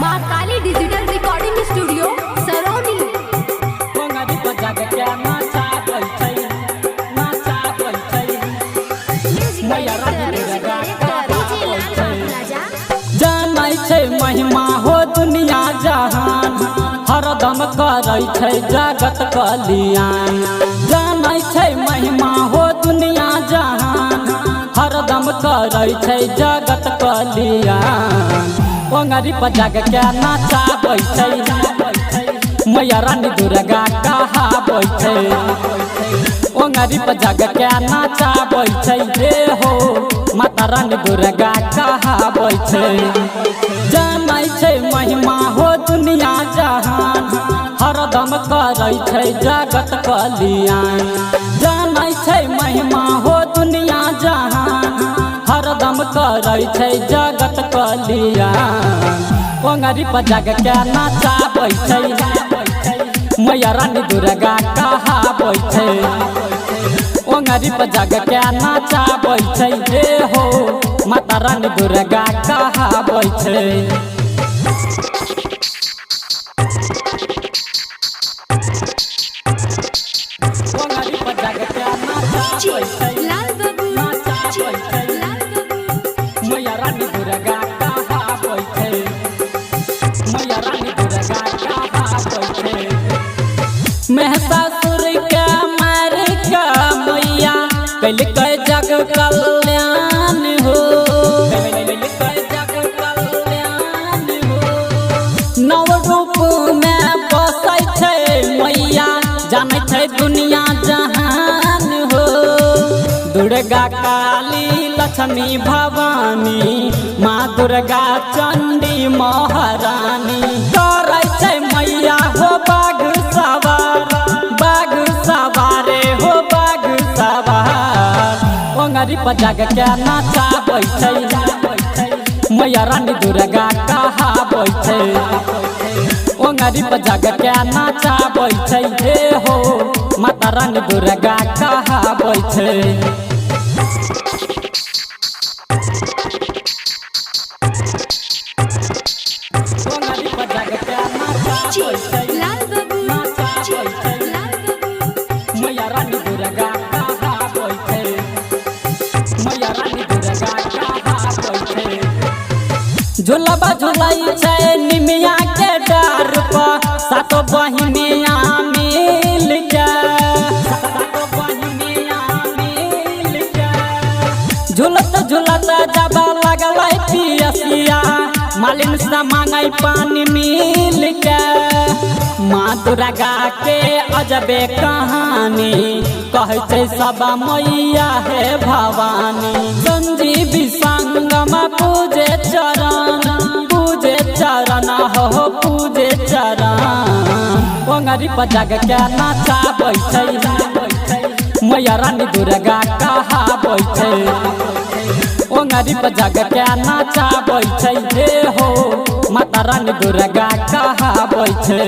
माँ काली digital recording studio Sarauni. जानै छै महिमा हो दुनिया जहान, हरदम करै छै जगत कल्याण। जानै छै महिमा हो दुनिया जहान, हरदम करै छै जगत कल्याण। ओंगरी पर जाग के नचाबै छै, मैया रानी दुर्गा कहाबै छै। ओंगरी पर जाग के नचाबै छै, हे हो माता रानी दुर्गा कहाबै छै। जानै छै महिमा हो दुनिया जहान, हरदम करै छै जगत कल्याण। जानै छै महिमा हो दुनिया जहान, हरदम करै छै जगत कल्याण। ओंगरी पर जाग के नचाबै छै, मैया रानी दुर्गा कहाबै छै। ओंगरी पर जाग के नचाबै छै, हे हो माता रानी दुर्गा कहाबै छै। ओंगरी पर जाग के नचाबै छै, नचाबै छै, मैया रानी दुर्गा कहाबै छै, मैया रानी दुर्गा कहाबै छै। महिषासुर के मार के मैया कैलकै जग कल्याण हो, कैलकै जग कल्याण हो। नव रूप में बसै छै मैया, जानै छै दुनिया जहान हो। दुर्गा काली लक्ष्मी भवानी, माँ दुर्गा चंडी महारानी। करै छै मैया हो बाघ सवार, बाघ सवारे हो बाघ सवार। ओंगरी पर जाग के नचाबै छै, मैया रानी दुर्गा कहाबै छै। ओंगरी पर जाग के नचाबै छै, हे हो माता रानी दुर्गा कहाबै छै। ओंगरी पर जाग के नचाबै छै, नचाबै छै, मैया रानी दुर्गा कहाबै छै, मैया रानी दुर्गा कहाबै छै। झुलबा झुलाई छै निमिया के डार पर, सातो बहिनिया मिल के, सातो बहिनिया मिल के। झुलत झुलत जब लगलै पियसिया, मालिन से मांगै पानी मिल के। माँ दुर्गा के अजबे कहानी, कहै छै सब मैया हे भवानी। संजीवी संगम पूजे चरण, पूजे चरण हो पूजे चरण। ओंगरी पर जाग के नचाबै छै, मैया रानी दुर्गा कहाबै छै। ओंगरी पर जाग के नचाबै छै, हे हो माता रानी दुर्गा कहाबै छै।